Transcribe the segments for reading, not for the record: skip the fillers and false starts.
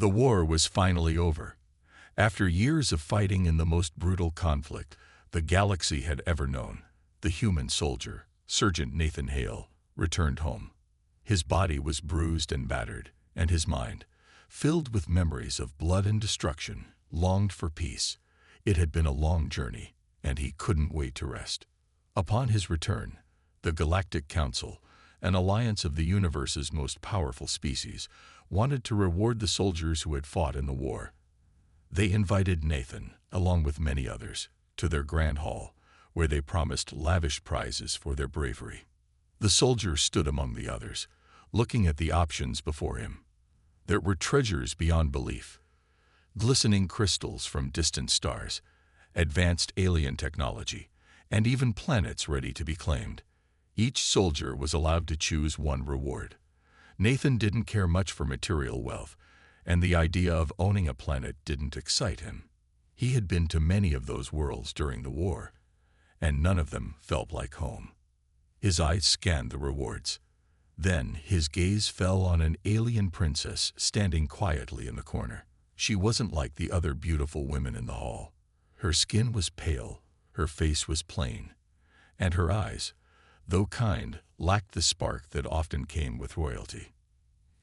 The war was finally over. After years of fighting in the most brutal conflict the galaxy had ever known, the human soldier, Sergeant Nathan Hale, returned home. His body was bruised and battered, and his mind, filled with memories of blood and destruction, longed for peace. It had been a long journey, and he couldn't wait to rest. Upon his return, the Galactic Council, an alliance of the universe's most powerful species, wanted to reward the soldiers who had fought in the war. They invited Nathan, along with many others, to their grand hall, where they promised lavish prizes for their bravery. The soldier stood among the others, looking at the options before him. There were treasures beyond belief, glistening crystals from distant stars, advanced alien technology, and even planets ready to be claimed. Each soldier was allowed to choose one reward. Nathan didn't care much for material wealth, and the idea of owning a planet didn't excite him. He had been to many of those worlds during the war, and none of them felt like home. His eyes scanned the rewards. Then his gaze fell on an alien princess standing quietly in the corner. She wasn't like the other beautiful women in the hall. Her skin was pale, her face was plain, and her eyes, though kind, lacked the spark that often came with royalty.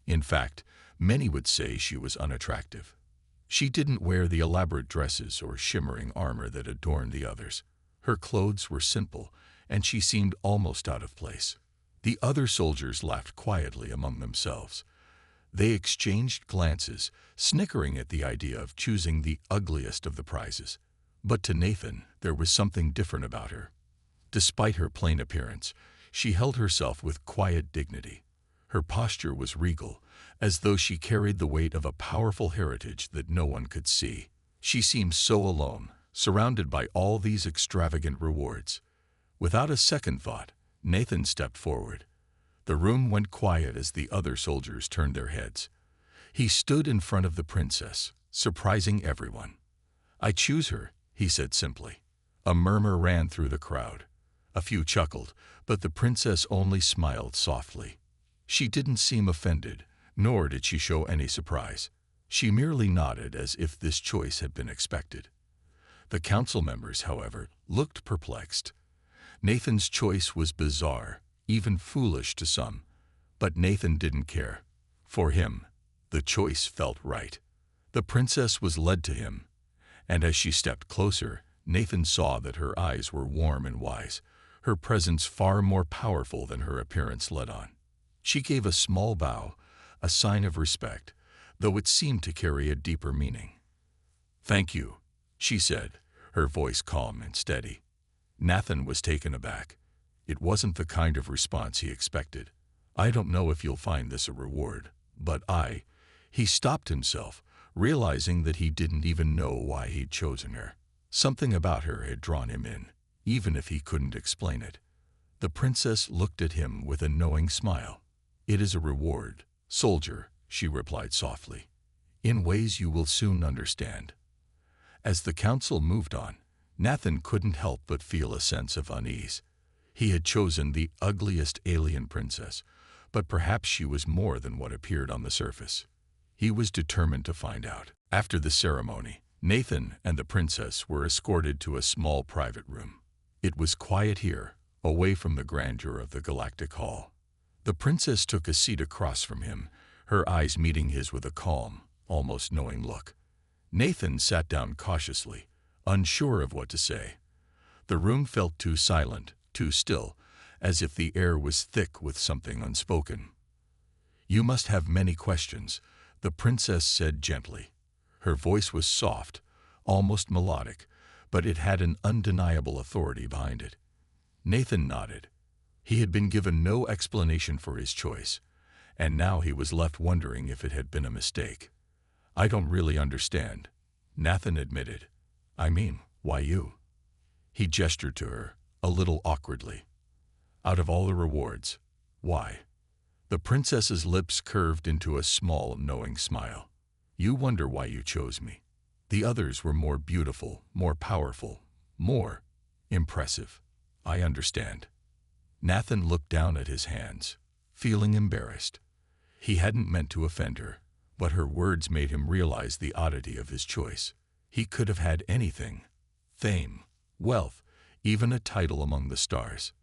In fact, many would say she was unattractive. She didn't wear the elaborate dresses or shimmering armor that adorned the others. Her clothes were simple, and she seemed almost out of place. The other soldiers laughed quietly among themselves. They exchanged glances, snickering at the idea of choosing the ugliest of the prizes. But to Nathan, there was something different about her. Despite her plain appearance, she held herself with quiet dignity. Her posture was regal, as though she carried the weight of a powerful heritage that no one could see. She seemed so alone, surrounded by all these extravagant rewards. Without a second thought, Nathan stepped forward. The room went quiet as the other soldiers turned their heads. He stood in front of the princess, surprising everyone. "I choose her," he said simply. A murmur ran through the crowd. A few chuckled, but the princess only smiled softly. She didn't seem offended, nor did she show any surprise. She merely nodded as if this choice had been expected. The council members, however, looked perplexed. Nathan's choice was bizarre, even foolish to some, but Nathan didn't care. For him, the choice felt right. The princess was led to him, and as she stepped closer, Nathan saw that her eyes were warm and wise, her presence far more powerful than her appearance let on. She gave a small bow, a sign of respect, though it seemed to carry a deeper meaning. "Thank you," she said, her voice calm and steady. Nathan was taken aback. It wasn't the kind of response he expected. "I don't know if you'll find this a reward, but He stopped himself, realizing that he didn't even know why he'd chosen her. Something about her had drawn him in, even if he couldn't explain it. The princess looked at him with a knowing smile. "It is a reward, soldier," she replied softly, "in ways you will soon understand." As the council moved on, Nathan couldn't help but feel a sense of unease. He had chosen the ugliest alien princess, but perhaps she was more than what appeared on the surface. He was determined to find out. After the ceremony, Nathan and the princess were escorted to a small private room. It was quiet here, away from the grandeur of the Galactic Hall. The princess took a seat across from him, her eyes meeting his with a calm, almost knowing look. Nathan sat down cautiously, unsure of what to say. The room felt too silent, too still, as if the air was thick with something unspoken. "You must have many questions," the princess said gently. Her voice was soft, almost melodic, but it had an undeniable authority behind it. Nathan nodded. He had been given no explanation for his choice, and now he was left wondering if it had been a mistake. "I don't really understand," Nathan admitted. "I mean, why you?" He gestured to her, a little awkwardly. "Out of all the rewards, why?" The princess's lips curved into a small, knowing smile. "You wonder why you chose me. The others were more beautiful, more powerful, more impressive. I understand." Nathan looked down at his hands, feeling embarrassed. He hadn't meant to offend her, But her words made him realize the oddity of his choice. He could have had anything: fame, wealth, even a title among the stars.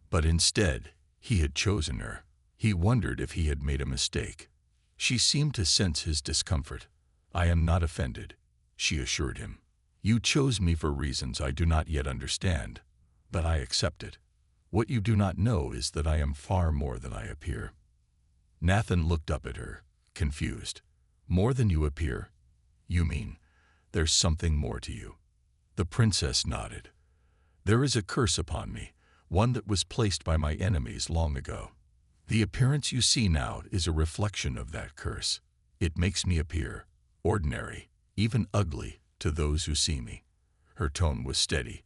But instead, he had chosen her. He wondered if he had made a mistake. She seemed to sense his discomfort. "I am not offended," she assured him. "You chose me for reasons I do not yet understand, but I accept it. What you do not know is that I am far more than I appear." Nathan looked up at her, confused. "More than you appear? You mean there's something more to you?" The princess nodded. "There is a curse upon me, one that was placed by my enemies long ago. The appearance you see now is a reflection of that curse. It makes me appear ordinary, even ugly, to those who see me." Her tone was steady,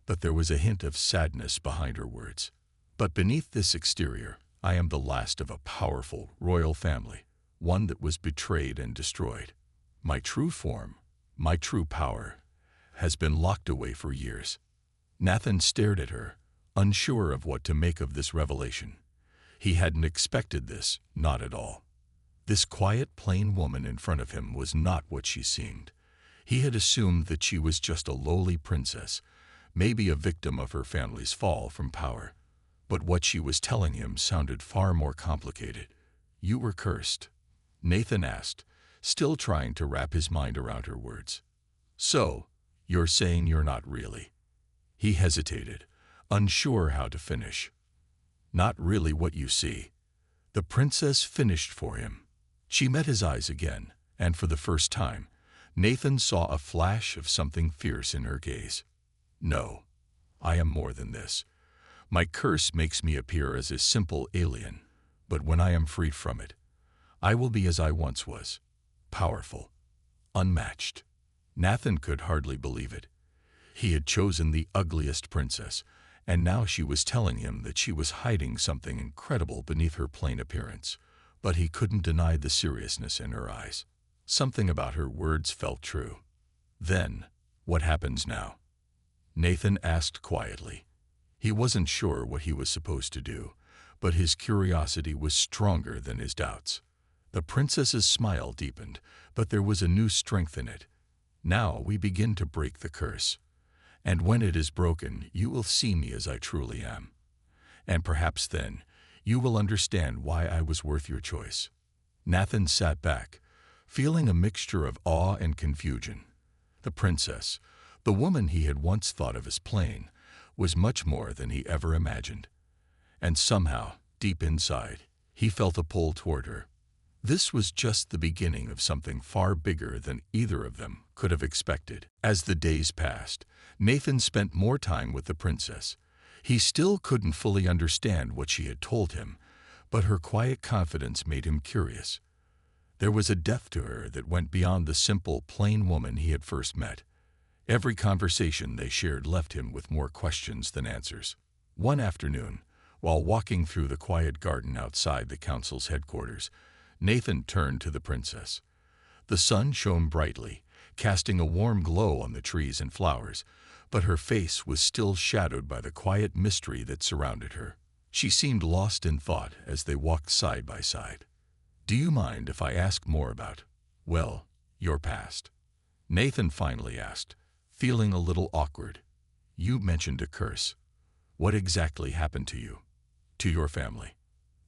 but there was a hint of sadness behind her words. "But beneath this exterior, I am the last of a powerful royal family, one that was betrayed and destroyed. My true form, my true power, has been locked away for years." Nathan stared at her, unsure of what to make of this revelation. He hadn't expected this, not at all. This quiet, plain woman in front of him was not what she seemed. He had assumed that she was just a lowly princess, maybe a victim of her family's fall from power. But what she was telling him sounded far more complicated. "You were cursed?" Nathan asked, still trying to wrap his mind around her words. "So, you're saying you're not really?" He hesitated, unsure how to finish. "Not really what you see." The princess finished for him. She met his eyes again, and for the first time, Nathan saw a flash of something fierce in her gaze. "No, I am more than this. My curse makes me appear as a simple alien, but when I am freed from it, I will be as I once was, powerful, unmatched." Nathan could hardly believe it. He had chosen the ugliest princess, and now she was telling him that she was hiding something incredible beneath her plain appearance. But he couldn't deny the seriousness in her eyes. Something about her words felt true. "Then, what happens now?" Nathan asked quietly. He wasn't sure what he was supposed to do, but his curiosity was stronger than his doubts. The princess's smile deepened, but there was a new strength in it. "Now we begin to break the curse. And when it is broken, you will see me as I truly am. And perhaps then, you will understand why I was worth your choice." Nathan sat back, feeling a mixture of awe and confusion. The princess, the woman he had once thought of as plain, was much more than he ever imagined. And somehow, deep inside, he felt a pull toward her. This was just the beginning of something far bigger than either of them could have expected. As the days passed, Nathan spent more time with the princess. He still couldn't fully understand what she had told him, but her quiet confidence made him curious. There was a depth to her that went beyond the simple, plain woman he had first met. Every conversation they shared left him with more questions than answers. One afternoon, while walking through the quiet garden outside the council's headquarters, Nathan turned to the princess. The sun shone brightly, casting a warm glow on the trees and flowers, but her face was still shadowed by the quiet mystery that surrounded her. She seemed lost in thought as they walked side by side. "Do you mind if I ask more about, well, your past?" Nathan finally asked, feeling a little awkward. "You mentioned a curse. What exactly happened to you? To your family?"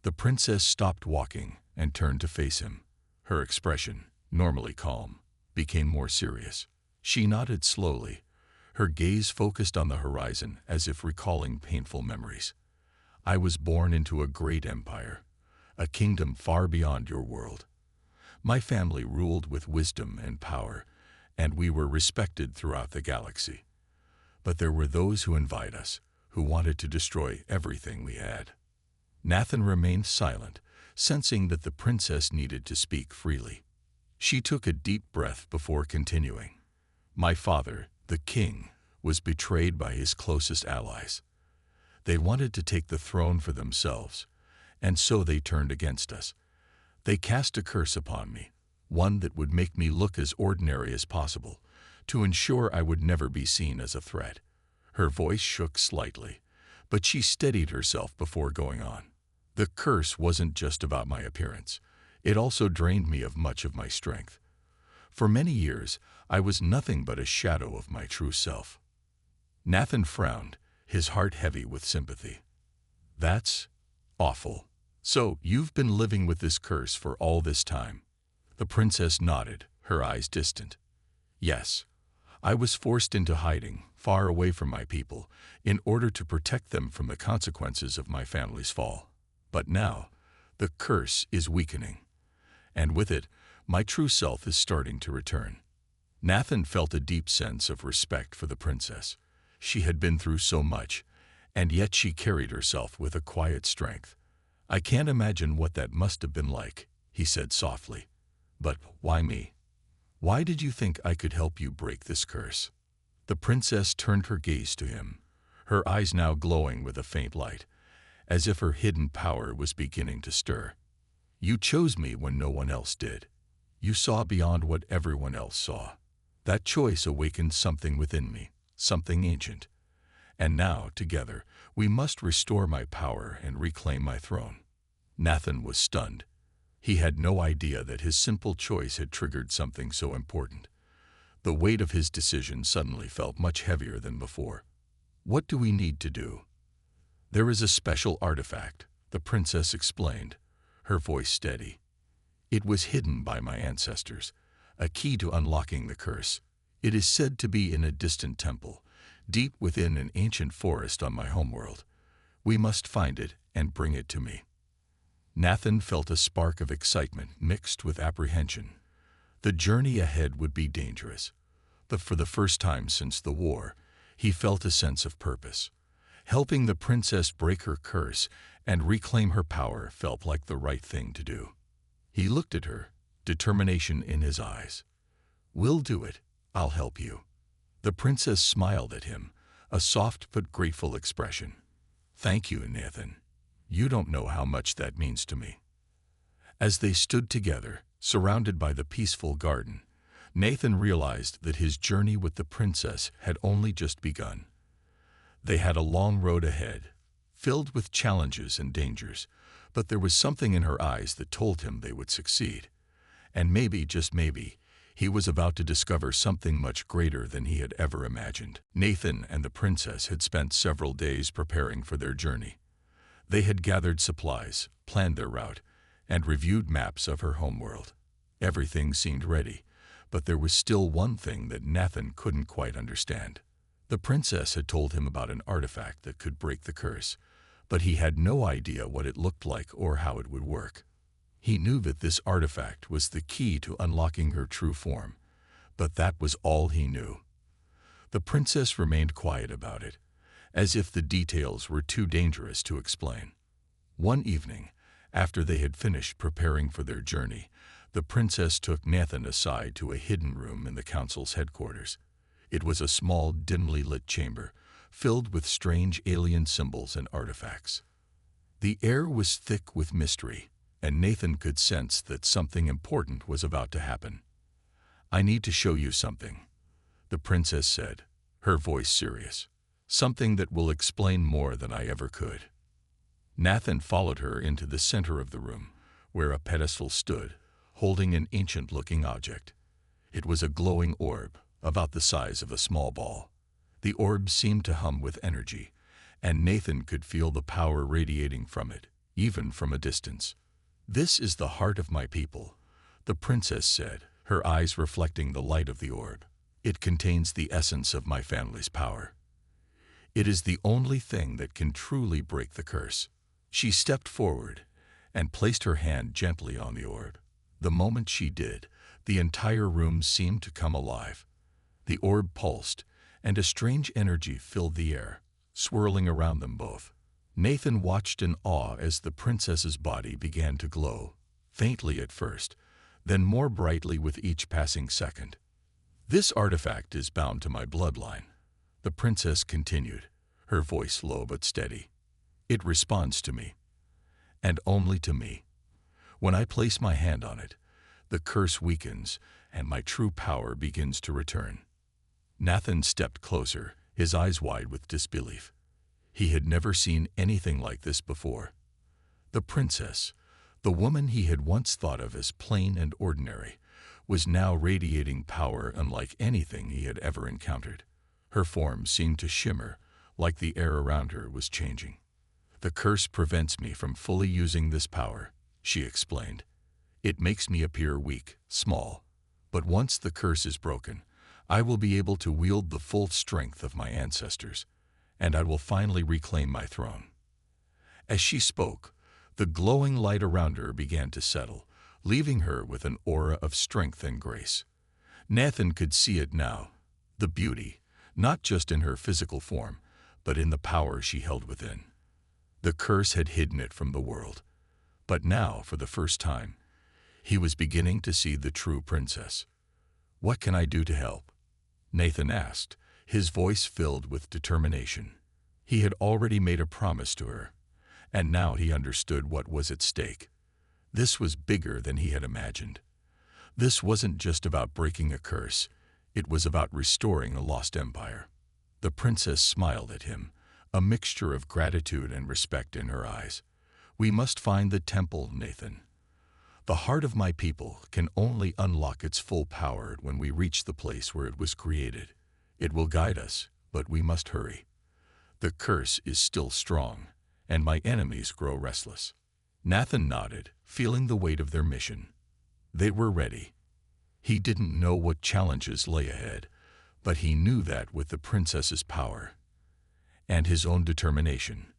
The princess stopped walking and turned to face him. Her expression, normally calm, became more serious. She nodded slowly, her gaze focused on the horizon as if recalling painful memories. "I was born into a great empire, a kingdom far beyond your world. My family ruled with wisdom and power, and we were respected throughout the galaxy. But there were those who envied us, who wanted to destroy everything we had." Nathan remained silent, sensing that the princess needed to speak freely. She took a deep breath before continuing. "My father, the king, was betrayed by his closest allies. They wanted to take the throne for themselves, and so they turned against us. They cast a curse upon me, one that would make me look as ordinary as possible, to ensure I would never be seen as a threat." Her voice shook slightly, but she steadied herself before going on. "The curse wasn't just about my appearance. It also drained me of much of my strength. For many years, I was nothing but a shadow of my true self." Nathan frowned, his heart heavy with sympathy. "That's awful. So, you've been living with this curse for all this time?" The princess nodded, her eyes distant. "Yes. I was forced into hiding, far away from my people, in order to protect them from the consequences of my family's fall. But now, the curse is weakening. And with it, my true self is starting to return." Nathan felt a deep sense of respect for the princess. She had been through so much, and yet she carried herself with a quiet strength. "I can't imagine what that must have been like," he said softly. "But why me? Why did you think I could help you break this curse?" The princess turned her gaze to him, her eyes now glowing with a faint light, as if her hidden power was beginning to stir. "You chose me when no one else did. You saw beyond what everyone else saw. That choice awakened something within me, something ancient. And now, together, we must restore my power and reclaim my throne." Nathan was stunned. He had no idea that his simple choice had triggered something so important. The weight of his decision suddenly felt much heavier than before. "What do we need to do?" "There is a special artifact," the princess explained, her voice steady. "It was hidden by my ancestors, a key to unlocking the curse. It is said to be in a distant temple, deep within an ancient forest on my homeworld. We must find it and bring it to me." Nathan felt a spark of excitement mixed with apprehension. The journey ahead would be dangerous, but for the first time since the war, he felt a sense of purpose. Helping the princess break her curse and reclaim her power felt like the right thing to do. He looked at her, determination in his eyes. "We'll do it. I'll help you." The princess smiled at him, a soft but grateful expression. "Thank you, Nathan. You don't know how much that means to me." As they stood together, surrounded by the peaceful garden, Nathan realized that his journey with the princess had only just begun. They had a long road ahead, filled with challenges and dangers, but there was something in her eyes that told him they would succeed. And maybe, just maybe, he was about to discover something much greater than he had ever imagined. Nathan and the princess had spent several days preparing for their journey. They had gathered supplies, planned their route, and reviewed maps of her homeworld. Everything seemed ready, but there was still one thing that Nathan couldn't quite understand. The princess had told him about an artifact that could break the curse, but he had no idea what it looked like or how it would work. He knew that this artifact was the key to unlocking her true form, but that was all he knew. The princess remained quiet about it, as if the details were too dangerous to explain. One evening, after they had finished preparing for their journey, the princess took Nathan aside to a hidden room in the council's headquarters. It was a small, dimly lit chamber, filled with strange alien symbols and artifacts. The air was thick with mystery, and Nathan could sense that something important was about to happen. "I need to show you something," the princess said, her voice serious. "Something that will explain more than I ever could." Nathan followed her into the center of the room, where a pedestal stood, holding an ancient-looking object. It was a glowing orb, about the size of a small ball. The orb seemed to hum with energy, and Nathan could feel the power radiating from it, even from a distance. "This is the heart of my people," the princess said, her eyes reflecting the light of the orb. "It contains the essence of my family's power. It is the only thing that can truly break the curse." She stepped forward and placed her hand gently on the orb. The moment she did, the entire room seemed to come alive. The orb pulsed, and a strange energy filled the air, swirling around them both. Nathan watched in awe as the princess's body began to glow, faintly at first, then more brightly with each passing second. "This artifact is bound to my bloodline," the princess continued, her voice low but steady. "It responds to me, and only to me. When I place my hand on it, the curse weakens, and my true power begins to return." Nathan stepped closer, his eyes wide with disbelief. He had never seen anything like this before. The princess, The woman he had once thought of as plain and ordinary was now radiating power unlike anything he had ever encountered. Her form seemed to shimmer, like the air around her was changing. "The curse prevents me from fully using this power," she explained. "It makes me appear weak, small. But once the curse is broken, I will be able to wield the full strength of my ancestors, and I will finally reclaim my throne." As she spoke, the glowing light around her began to settle, leaving her with an aura of strength and grace. Nathan could see it now, the beauty, not just in her physical form, but in the power she held within. The curse had hidden it from the world, but now, for the first time, he was beginning to see the true princess. "What can I do to help?" Nathan asked, his voice filled with determination. He had already made a promise to her, and now he understood what was at stake. This was bigger than he had imagined. This wasn't just about breaking a curse, it was about restoring a lost empire. The princess smiled at him, a mixture of gratitude and respect in her eyes. "We must find the temple, Nathan. The heart of my people can only unlock its full power when we reach the place where it was created. It will guide us, but we must hurry. The curse is still strong, and my enemies grow restless." Nathan nodded, feeling the weight of their mission. They were ready. He didn't know what challenges lay ahead, but he knew that with the princess's power and his own determination,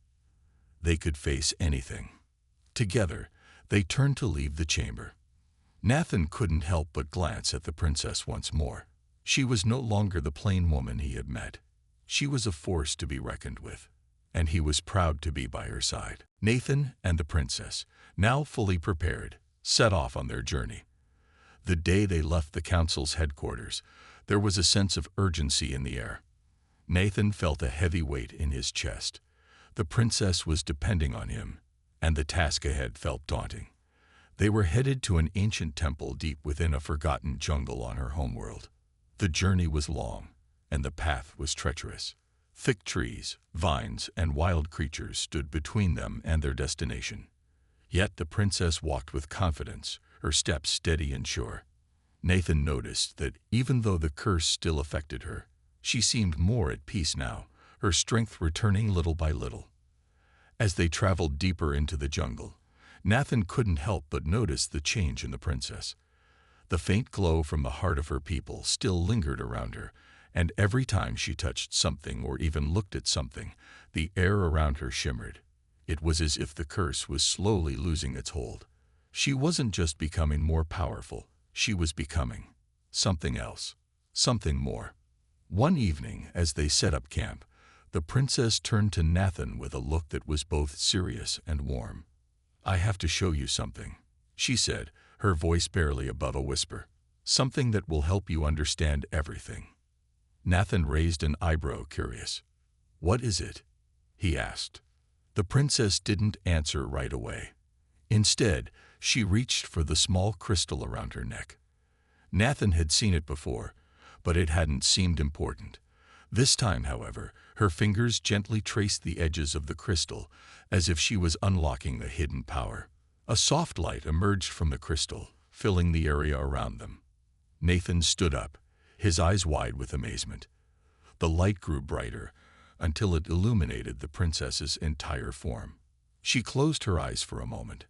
they could face anything. Together, they turned to leave the chamber. Nathan couldn't help but glance at the princess once more. She was no longer the plain woman he had met. She was a force to be reckoned with, and he was proud to be by her side. Nathan and the princess, now fully prepared, set off on their journey. The day they left the council's headquarters, there was a sense of urgency in the air. Nathan felt a heavy weight in his chest. The princess was depending on him, and the task ahead felt daunting. They were headed to an ancient temple deep within a forgotten jungle on her homeworld. The journey was long, and the path was treacherous. Thick trees, vines, and wild creatures stood between them and their destination. Yet the princess walked with confidence, her steps steady and sure. Nathan noticed that even though the curse still affected her, she seemed more at peace now, her strength returning little by little. As they traveled deeper into the jungle, Nathan couldn't help but notice the change in the princess. The faint glow from the heart of her people still lingered around her, and every time she touched something or even looked at something, the air around her shimmered. It was as if the curse was slowly losing its hold. She wasn't just becoming more powerful, she was becoming something else, something more. One evening, as they set up camp, the princess turned to Nathan with a look that was both serious and warm. "I have to show you something," she said, her voice barely above a whisper. "Something that will help you understand everything." Nathan raised an eyebrow, curious. "What is it?" he asked. The princess didn't answer right away. Instead, she reached for the small crystal around her neck. Nathan had seen it before, but it hadn't seemed important. This time, however, her fingers gently traced the edges of the crystal, as if she was unlocking a hidden power. A soft light emerged from the crystal, filling the area around them. Nathan stood up, his eyes wide with amazement. The light grew brighter, until it illuminated the princess's entire form. She closed her eyes for a moment,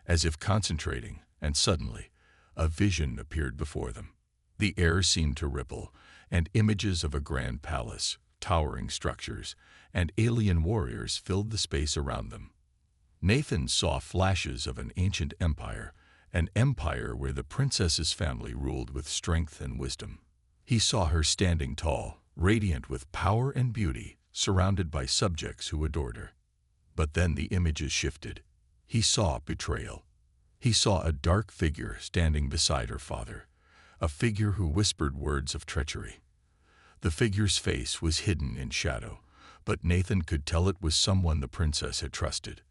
as if concentrating, and suddenly, a vision appeared before them. The air seemed to ripple, and images of a grand palace, towering structures, and alien warriors filled the space around them. Nathan saw flashes of an ancient empire, an empire where the princess's family ruled with strength and wisdom. He saw her standing tall, radiant with power and beauty, surrounded by subjects who adored her. But then the images shifted. He saw betrayal. He saw a dark figure standing beside her father, a figure who whispered words of treachery. The figure's face was hidden in shadow, but Nathan could tell it was someone the princess had trusted.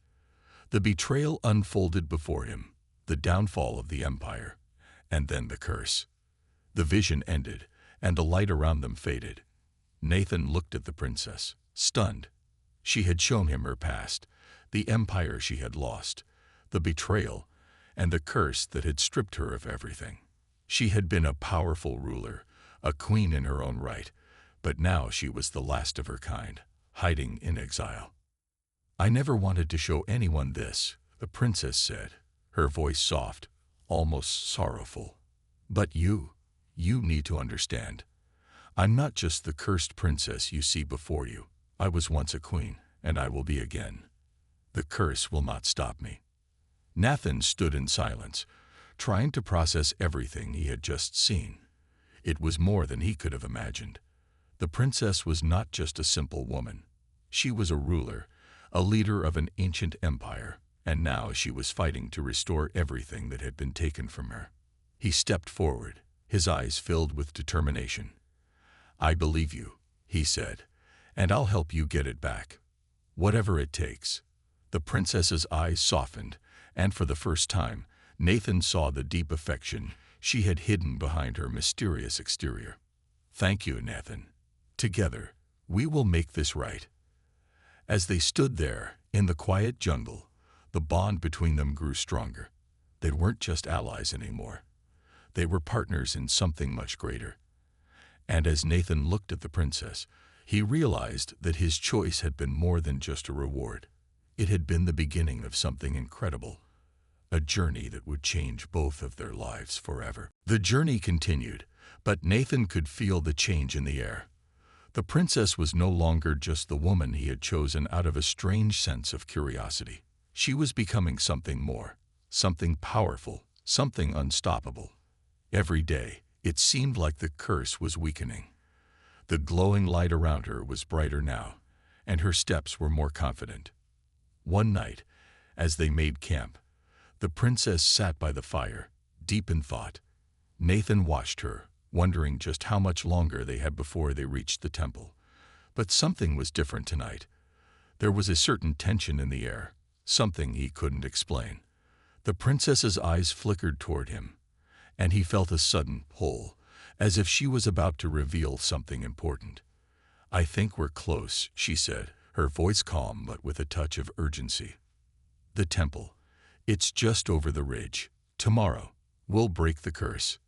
The betrayal unfolded before him, the downfall of the empire, and then the curse. The vision ended, and the light around them faded. Nathan looked at the princess, stunned. She had shown him her past, the empire she had lost, the betrayal, and the curse that had stripped her of everything. She had been a powerful ruler, a queen in her own right, but now she was the last of her kind, hiding in exile. "I never wanted to show anyone this," the princess said, her voice soft, almost sorrowful. "But you need to understand. I'm not just the cursed princess you see before you. I was once a queen, and I will be again. The curse will not stop me." Nathan stood in silence, trying to process everything he had just seen. It was more than he could have imagined. The princess was not just a simple woman. She was a ruler, a leader of an ancient empire, and now she was fighting to restore everything that had been taken from her. He stepped forward, his eyes filled with determination. "I believe you," he said, "and I'll help you get it back. Whatever it takes." The princess's eyes softened, and for the first time, Nathan saw the deep affection she had hidden behind her mysterious exterior. "Thank you, Nathan. Together, we will make this right." As they stood there, in the quiet jungle, the bond between them grew stronger. They weren't just allies anymore. They were partners in something much greater. And as Nathan looked at the princess, he realized that his choice had been more than just a reward. It had been the beginning of something incredible, a journey that would change both of their lives forever. The journey continued, but Nathan could feel the change in the air. The princess was no longer just the woman he had chosen out of a strange sense of curiosity. She was becoming something more, something powerful, something unstoppable. Every day, it seemed like the curse was weakening. The glowing light around her was brighter now, and her steps were more confident. One night, as they made camp, the princess sat by the fire, deep in thought. Nathan watched her, wondering just how much longer they had before they reached the temple. But something was different tonight. There was a certain tension in the air, something he couldn't explain. The princess's eyes flickered toward him, and he felt a sudden pull, as if she was about to reveal something important. "I think we're close," she said, her voice calm but with a touch of urgency. "The temple. It's just over the ridge. Tomorrow, we'll break the curse."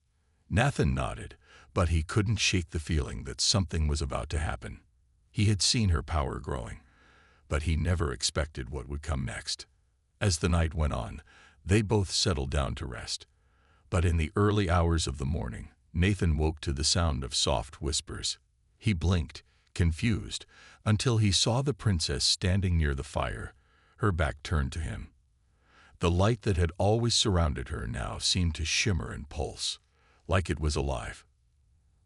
Nathan nodded, but he couldn't shake the feeling that something was about to happen. He had seen her power growing, but he never expected what would come next. As the night went on, they both settled down to rest. But in the early hours of the morning, Nathan woke to the sound of soft whispers. He blinked, confused, until he saw the princess standing near the fire, her back turned to him. The light that had always surrounded her now seemed to shimmer and pulse, like it was alive.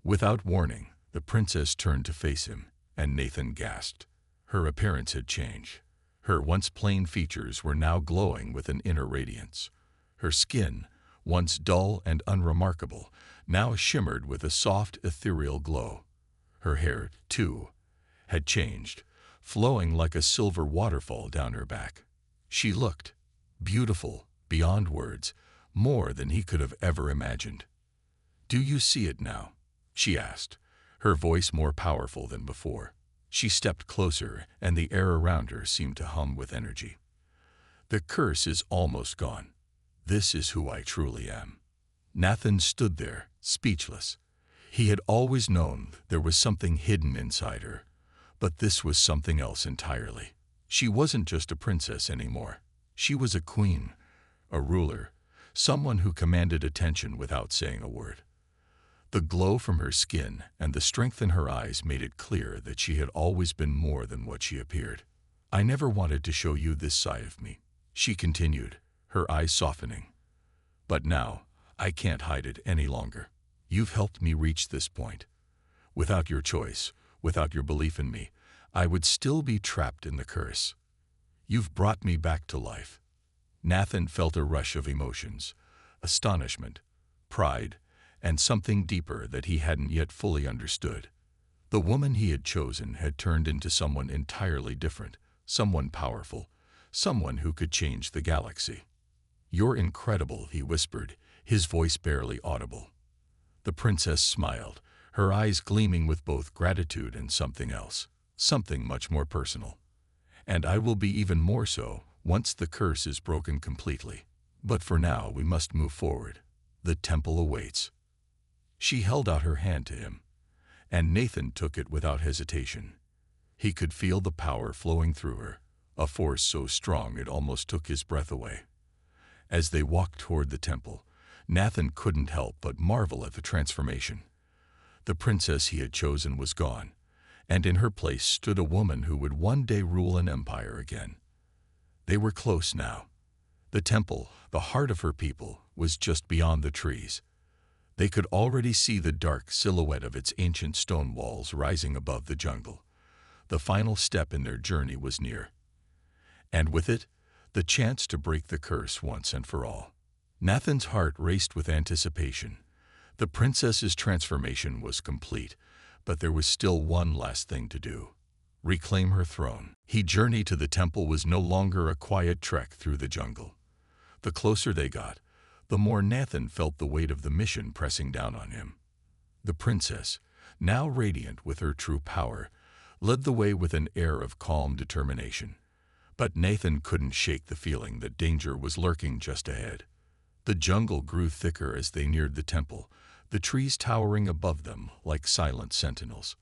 Without warning, the princess turned to face him, and Nathan gasped. Her appearance had changed. Her once plain features were now glowing with an inner radiance. Her skin, once dull and unremarkable, now shimmered with a soft, ethereal glow. Her hair, too, had changed, flowing like a silver waterfall down her back. She looked beautiful, beyond words, more than he could have ever imagined. "Do you see it now?" she asked, her voice more powerful than before. She stepped closer, and the air around her seemed to hum with energy. "The curse is almost gone. This is who I truly am." Nathan stood there, speechless. He had always known there was something hidden inside her, but this was something else entirely. She wasn't just a princess anymore. She was a queen, a ruler, someone who commanded attention without saying a word. The glow from her skin and the strength in her eyes made it clear that she had always been more than what she appeared. "I never wanted to show you this side of me," she continued, her eyes softening. "But now, I can't hide it any longer. You've helped me reach this point. Without your choice, without your belief in me, I would still be trapped in the curse. You've brought me back to life." Nathan felt a rush of emotions, astonishment, pride, and something deeper that he hadn't yet fully understood. The woman he had chosen had turned into someone entirely different, someone powerful, someone who could change the galaxy. "You're incredible," he whispered, his voice barely audible. The princess smiled, her eyes gleaming with both gratitude and something else, something much more personal. "And I will be even more so once the curse is broken completely." But for now, we must move forward. The temple awaits." She held out her hand to him, and Nathan took it without hesitation. He could feel the power flowing through her, a force so strong it almost took his breath away. As they walked toward the temple, Nathan couldn't help but marvel at the transformation. The princess he had chosen was gone, and in her place stood a woman who would one day rule an empire again. They were close now. The temple, the heart of her people, was just beyond the trees. They could already see the dark silhouette of its ancient stone walls rising above the jungle. The final step in their journey was near. And with it, the chance to break the curse once and for all. Nathan's heart raced with anticipation. The princess's transformation was complete, but there was still one last thing to do: reclaim her throne. His journey to the temple was no longer a quiet trek through the jungle. The closer they got, the more Nathan felt the weight of the mission pressing down on him. The princess, now radiant with her true power, led the way with an air of calm determination. But Nathan couldn't shake the feeling that danger was lurking just ahead. The jungle grew thicker as they neared the temple, the trees towering above them like silent sentinels.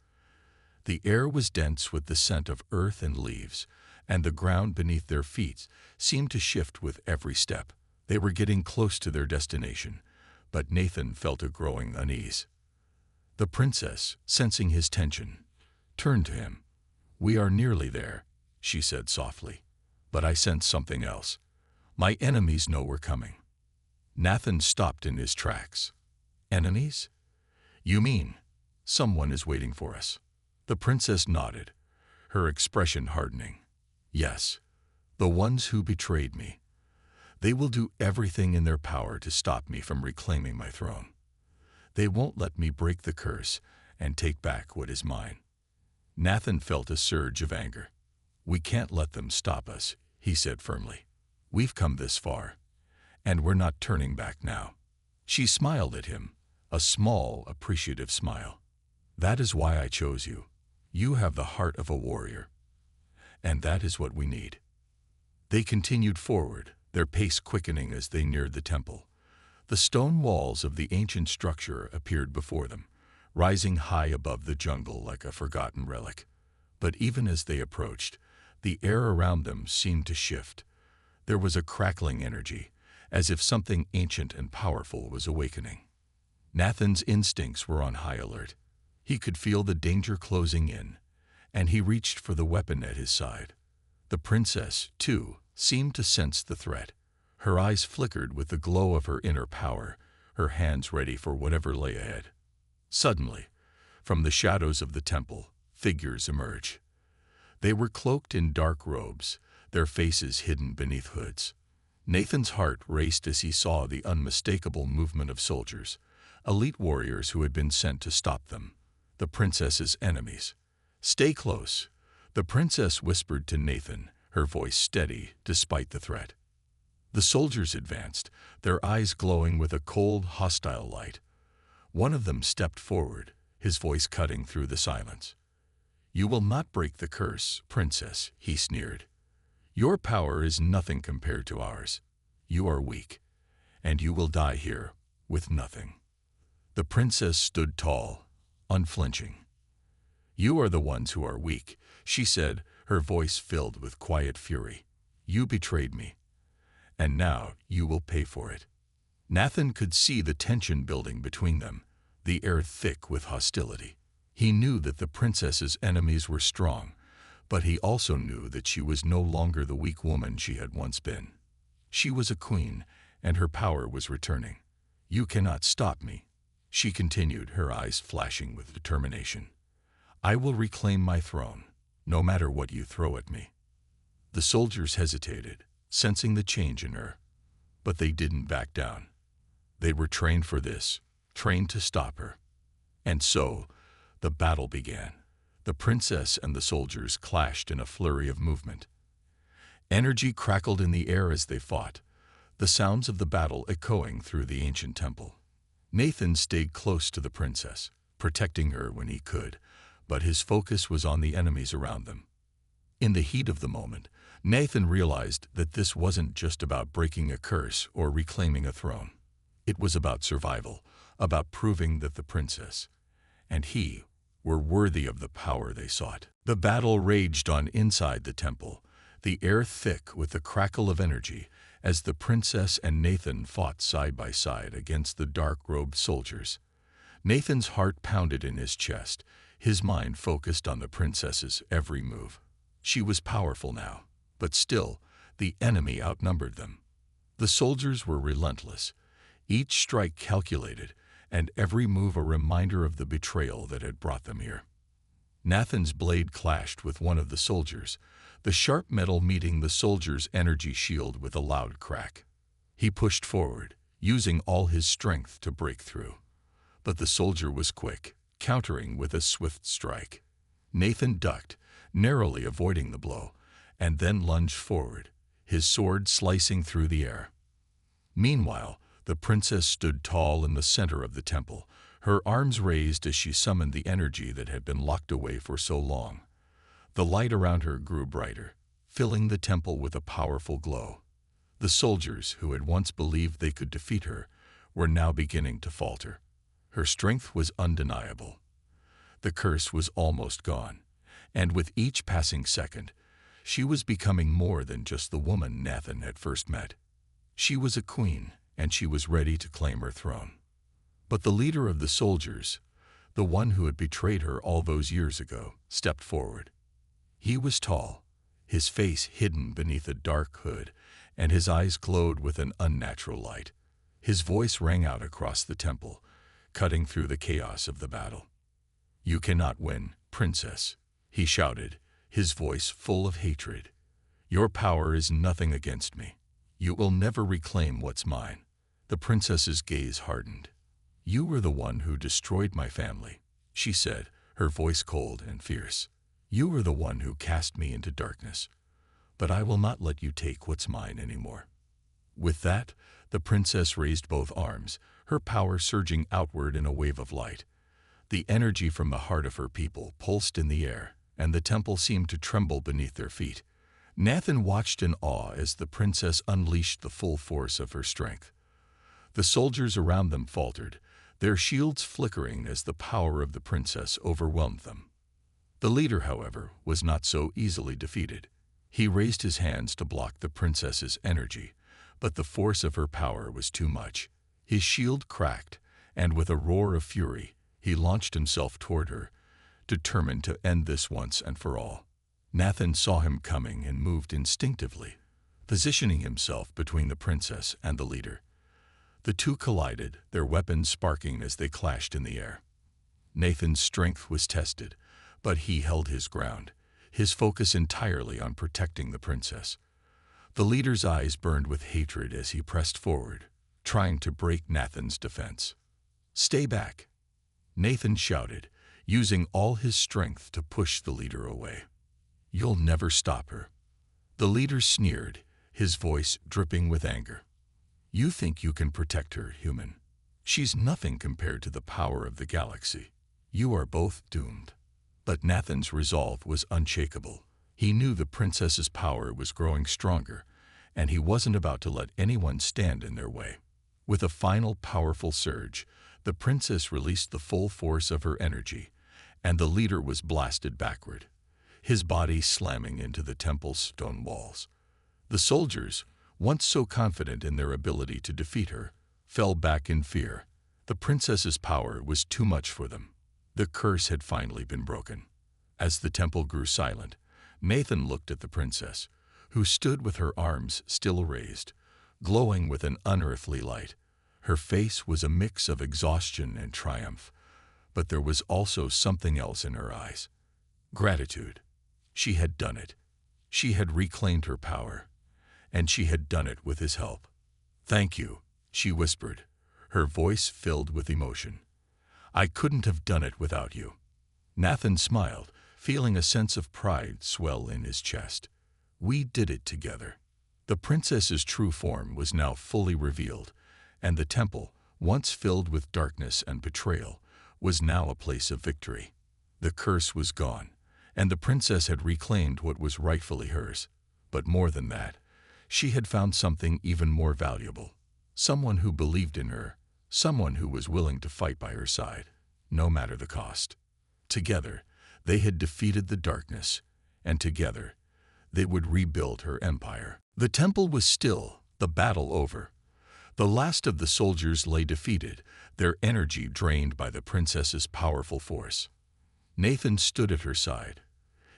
The air was dense with the scent of earth and leaves, and the ground beneath their feet seemed to shift with every step. They were getting close to their destination, but Nathan felt a growing unease. The princess, sensing his tension, turned to him. "We are nearly there," she said softly, "but I sense something else. My enemies know we're coming." Nathan stopped in his tracks. "Enemies? You mean someone is waiting for us?" The princess nodded, her expression hardening. "Yes, the ones who betrayed me. They will do everything in their power to stop me from reclaiming my throne. They won't let me break the curse and take back what is mine." Nathan felt a surge of anger. "We can't let them stop us," he said firmly. "We've come this far, and we're not turning back now." She smiled at him, a small, appreciative smile. "That is why I chose you. You have the heart of a warrior, and that is what we need." They continued forward, their pace quickening as they neared the temple. The stone walls of the ancient structure appeared before them, rising high above the jungle like a forgotten relic. But even as they approached, the air around them seemed to shift. There was a crackling energy, as if something ancient and powerful was awakening. Nathan's instincts were on high alert. He could feel the danger closing in, and he reached for the weapon at his side. The princess, too, seemed to sense the threat. Her eyes flickered with the glow of her inner power, her hands ready for whatever lay ahead. Suddenly, from the shadows of the temple, figures emerged. They were cloaked in dark robes, their faces hidden beneath hoods. Nathan's heart raced as he saw the unmistakable movement of soldiers, elite warriors who had been sent to stop them, the princess's enemies. "Stay close," the princess whispered to Nathan, her voice steady despite the threat. The soldiers advanced, their eyes glowing with a cold, hostile light. One of them stepped forward, his voice cutting through the silence. "You will not break the curse, princess," he sneered. "Your power is nothing compared to ours. You are weak, and you will die here with nothing." The princess stood tall, unflinching. "You are the ones who are weak," she said, her voice filled with quiet fury. "You betrayed me, and now you will pay for it." Nathan could see the tension building between them, the air thick with hostility. He knew that the princess's enemies were strong, but he also knew that she was no longer the weak woman she had once been. She was a queen, and her power was returning. "You cannot stop me," she continued, her eyes flashing with determination. "I will reclaim my throne, no matter what you throw at me." The soldiers hesitated, sensing the change in her, but they didn't back down. They were trained for this, trained to stop her. And so, the battle began. The princess and the soldiers clashed in a flurry of movement. Energy crackled in the air as they fought, the sounds of the battle echoing through the ancient temple. Nathan stayed close to the princess, protecting her when he could, but his focus was on the enemies around them. In the heat of the moment, Nathan realized that this wasn't just about breaking a curse or reclaiming a throne. It was about survival, about proving that the princess and he were worthy of the power they sought. The battle raged on inside the temple, the air thick with the crackle of energy, as the princess and Nathan fought side by side against the dark-robed soldiers. Nathan's heart pounded in his chest, his mind focused on the princess's every move. She was powerful now, but still, the enemy outnumbered them. The soldiers were relentless, each strike calculated, and every move a reminder of the betrayal that had brought them here. Nathan's blade clashed with one of the soldiers, the sharp metal meeting the soldier's energy shield with a loud crack. He pushed forward, using all his strength to break through. But the soldier was quick, countering with a swift strike. Nathan ducked, narrowly avoiding the blow, and then lunged forward, his sword slicing through the air. Meanwhile, the princess stood tall in the center of the temple, her arms raised as she summoned the energy that had been locked away for so long. The light around her grew brighter, filling the temple with a powerful glow. The soldiers, who had once believed they could defeat her, were now beginning to falter. Her strength was undeniable. The curse was almost gone, and with each passing second, she was becoming more than just the woman Nathan had first met. She was a queen, and she was ready to claim her throne. But the leader of the soldiers, the one who had betrayed her all those years ago, stepped forward. He was tall, his face hidden beneath a dark hood, and his eyes glowed with an unnatural light. His voice rang out across the temple, cutting through the chaos of the battle. "You cannot win, princess," he shouted, his voice full of hatred. "Your power is nothing against me. You will never reclaim what's mine." The princess's gaze hardened. "You were the one who destroyed my family," she said, her voice cold and fierce. "You were the one who cast me into darkness. But I will not let you take what's mine anymore." With that, the princess raised both arms, her power surging outward in a wave of light. The energy from the heart of her people pulsed in the air, and the temple seemed to tremble beneath their feet. Nathan watched in awe as the princess unleashed the full force of her strength. The soldiers around them faltered, their shields flickering as the power of the princess overwhelmed them. The leader, however, was not so easily defeated. He raised his hands to block the princess's energy, but the force of her power was too much. His shield cracked, and with a roar of fury, he launched himself toward her, determined to end this once and for all. Nathan saw him coming and moved instinctively, positioning himself between the princess and the leader. The two collided, their weapons sparking as they clashed in the air. Nathan's strength was tested, but he held his ground, his focus entirely on protecting the princess. The leader's eyes burned with hatred as he pressed forward, trying to break Nathan's defense. "Stay back," Nathan shouted, using all his strength to push the leader away. "You'll never stop her." The leader sneered, his voice dripping with anger. "You think you can protect her, human? She's nothing compared to the power of the galaxy. You are both doomed." But Nathan's resolve was unshakable. He knew the princess's power was growing stronger, and he wasn't about to let anyone stand in their way. With a final powerful surge, the princess released the full force of her energy, and the leader was blasted backward, his body slamming into the temple's stone walls. The soldiers, once so confident in their ability to defeat her, fell back in fear. The princess's power was too much for them. The curse had finally been broken. As the temple grew silent, Nathan looked at the princess, who stood with her arms still raised, glowing with an unearthly light. Her face was a mix of exhaustion and triumph, but there was also something else in her eyes. Gratitude. She had done it. She had reclaimed her power, and she had done it with his help. "Thank you," she whispered, her voice filled with emotion. "I couldn't have done it without you." Nathan smiled, feeling a sense of pride swell in his chest. "We did it together." The princess's true form was now fully revealed, and the temple, once filled with darkness and betrayal, was now a place of victory. The curse was gone, and the princess had reclaimed what was rightfully hers. But more than that, she had found something even more valuable. Someone who believed in her, someone who was willing to fight by her side, no matter the cost. Together, they had defeated the darkness, and together, they would rebuild her empire. The temple was still, the battle over. The last of the soldiers lay defeated, their energy drained by the princess's powerful force. Nathan stood at her side,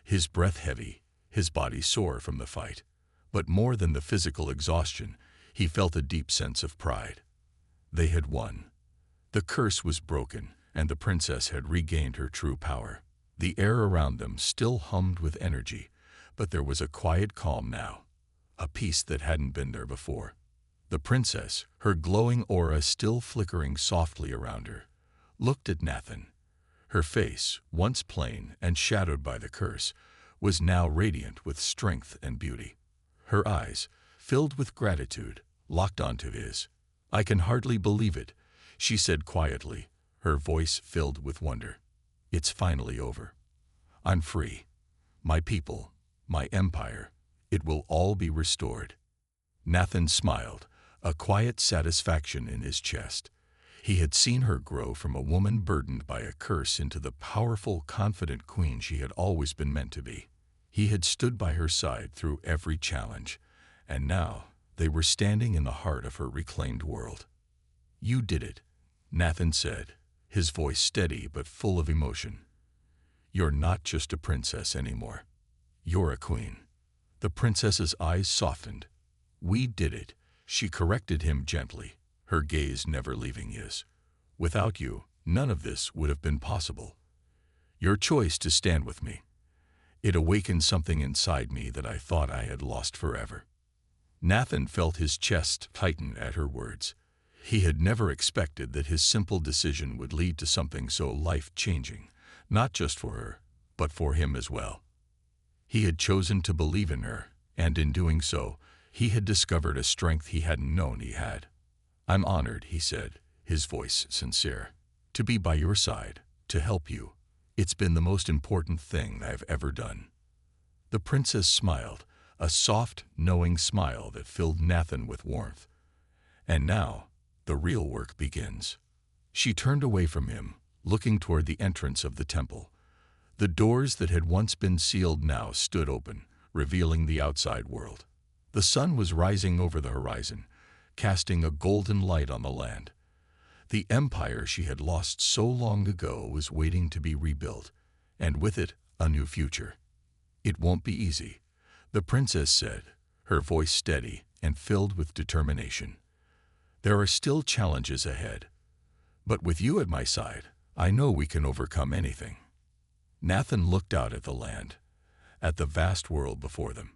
his breath heavy, his body sore from the fight. But more than the physical exhaustion, he felt a deep sense of pride. They had won. The curse was broken, and the princess had regained her true power. The air around them still hummed with energy, but there was a quiet calm now, a peace that hadn't been there before. The princess, her glowing aura still flickering softly around her, looked at Nathan. Her face, once plain and shadowed by the curse, was now radiant with strength and beauty. Her eyes, filled with gratitude, locked onto his. "I can hardly believe it," she said quietly, her voice filled with wonder. "It's finally over. I'm free. My people, my empire, it will all be restored." Nathan smiled, a quiet satisfaction in his chest. He had seen her grow from a woman burdened by a curse into the powerful, confident queen she had always been meant to be. He had stood by her side through every challenge, and now they were standing in the heart of her reclaimed world. "You did it," Nathan said, his voice steady but full of emotion. "You're not just a princess anymore. You're a queen." The princess's eyes softened. "We did it," she corrected him gently, her gaze never leaving his. "Without you, none of this would have been possible. Your choice to stand with me, it awakened something inside me that I thought I had lost forever." Nathan felt his chest tighten at her words. He had never expected that his simple decision would lead to something so life-changing, not just for her, but for him as well. He had chosen to believe in her, and in doing so, he had discovered a strength he hadn't known he had. "I'm honored," he said, his voice sincere, "to be by your side, to help you. It's been the most important thing I've ever done." The princess smiled, a soft, knowing smile that filled Nathan with warmth. "And now, the real work begins." She turned away from him, looking toward the entrance of the temple. The doors that had once been sealed now stood open, revealing the outside world. The sun was rising over the horizon, casting a golden light on the land. The empire she had lost so long ago was waiting to be rebuilt, and with it, a new future. "It won't be easy," the princess said, her voice steady and filled with determination. "There are still challenges ahead. But with you at my side, I know we can overcome anything." Nathan looked out at the land, at the vast world before them.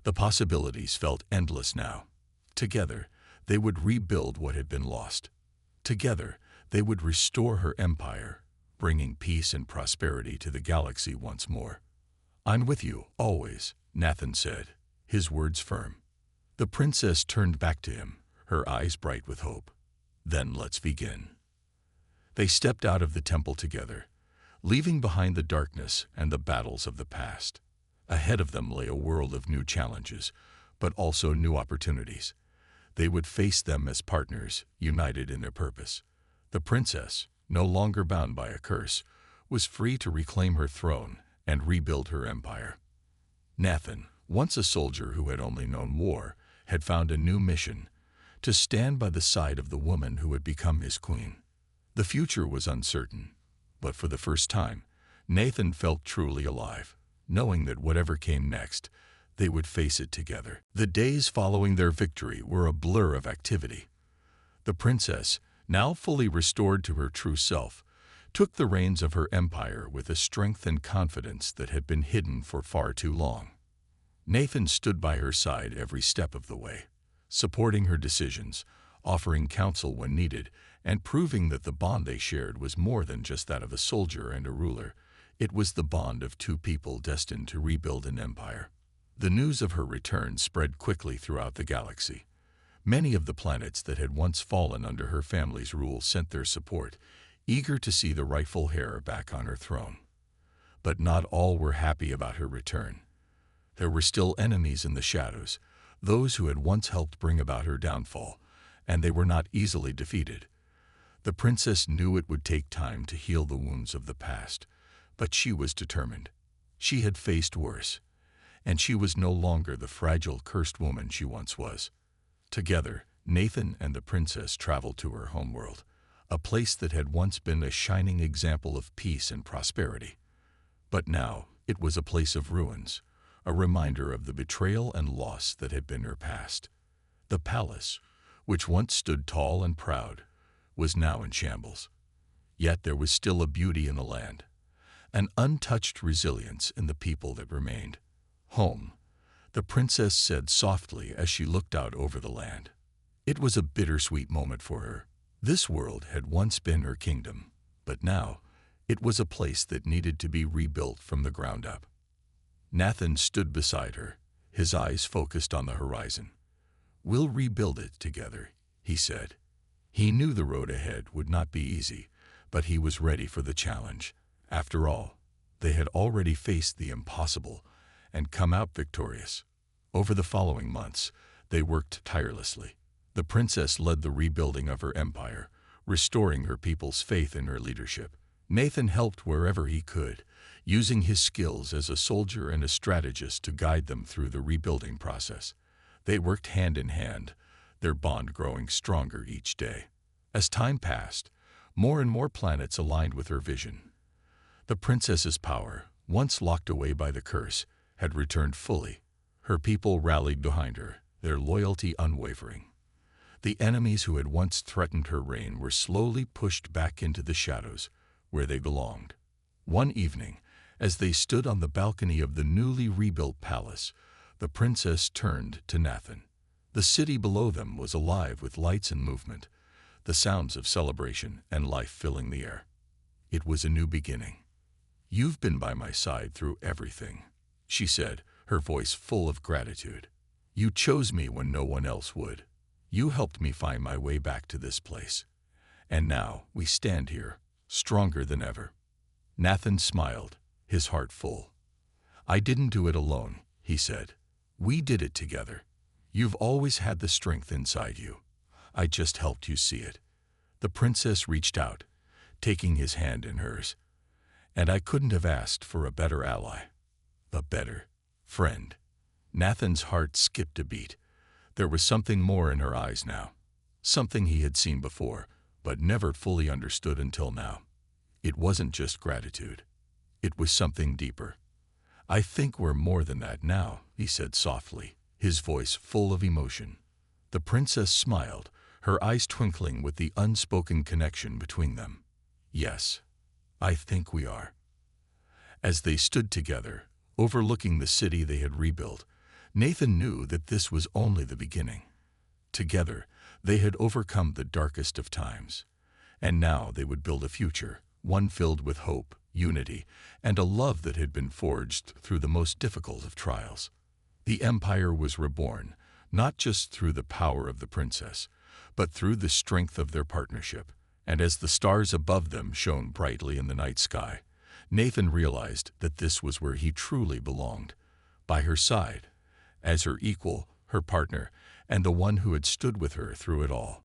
The possibilities felt endless now. Together, they would rebuild what had been lost. Together, they would restore her empire, bringing peace and prosperity to the galaxy once more. "I'm with you, always," Nathan said, his words firm. The princess turned back to him, her eyes bright with hope. "Then let's begin." They stepped out of the temple together, leaving behind the darkness and the battles of the past. Ahead of them lay a world of new challenges, but also new opportunities. They would face them as partners, united in their purpose. The princess, no longer bound by a curse, was free to reclaim her throne and rebuild her empire. Nathan, once a soldier who had only known war, had found a new mission: to stand by the side of the woman who had become his queen. The future was uncertain, but for the first time, Nathan felt truly alive, knowing that whatever came next, they would face it together. The days following their victory were a blur of activity. The princess, now fully restored to her true self, took the reins of her empire with a strength and confidence that had been hidden for far too long. Nathan stood by her side every step of the way, supporting her decisions, offering counsel when needed, and proving that the bond they shared was more than just that of a soldier and a ruler. It was the bond of two people destined to rebuild an empire. The news of her return spread quickly throughout the galaxy. Many of the planets that had once fallen under her family's rule sent their support, eager to see the rightful heir back on her throne. But not all were happy about her return. There were still enemies in the shadows, those who had once helped bring about her downfall, and they were not easily defeated. The princess knew it would take time to heal the wounds of the past, but she was determined. She had faced worse, and she was no longer the fragile, cursed woman she once was. Together, Nathan and the princess traveled to her homeworld, a place that had once been a shining example of peace and prosperity. But now it was a place of ruins, a reminder of the betrayal and loss that had been her past. The palace, which once stood tall and proud, was now in shambles. Yet there was still a beauty in the land, an untouched resilience in the people that remained. Home, the princess said softly as she looked out over the land. It was a bittersweet moment for her. This world had once been her kingdom, but now it was a place that needed to be rebuilt from the ground up. Nathan stood beside her, his eyes focused on the horizon. "We'll rebuild it together," he said. He knew the road ahead would not be easy, but he was ready for the challenge. After all, they had already faced the impossible and come out victorious. Over the following months, they worked tirelessly. The princess led the rebuilding of her empire, restoring her people's faith in her leadership. Nathan helped wherever he could, using his skills as a soldier and a strategist to guide them through the rebuilding process. They worked hand in hand, their bond growing stronger each day. As time passed, more and more planets aligned with her vision. The princess's power, once locked away by the curse, had returned fully. Her people rallied behind her, their loyalty unwavering. The enemies who had once threatened her reign were slowly pushed back into the shadows, where they belonged. One evening, as they stood on the balcony of the newly rebuilt palace, the princess turned to Nathan. The city below them was alive with lights and movement, the sounds of celebration and life filling the air. It was a new beginning. "You've been by my side through everything," she said, her voice full of gratitude. "You chose me when no one else would. You helped me find my way back to this place. And now we stand here, stronger than ever." Nathan smiled, his heart full. "I didn't do it alone," he said. "We did it together. You've always had the strength inside you. I just helped you see it." The princess reached out, taking his hand in hers. "And I couldn't have asked for a better ally, a better friend." Nathan's heart skipped a beat. There was something more in her eyes now, something he had seen before, but never fully understood until now. It wasn't just gratitude. It was something deeper. "I think we're more than that now," he said softly, his voice full of emotion. The princess smiled, her eyes twinkling with the unspoken connection between them. "Yes, I think we are." As they stood together, overlooking the city they had rebuilt, Nathan knew that this was only the beginning. Together, they had overcome the darkest of times, and now they would build a future, one filled with hope, unity, and a love that had been forged through the most difficult of trials. The empire was reborn, not just through the power of the princess, but through the strength of their partnership. And as the stars above them shone brightly in the night sky, Nathan realized that this was where he truly belonged, by her side, as her equal, her partner, and the one who had stood with her through it all.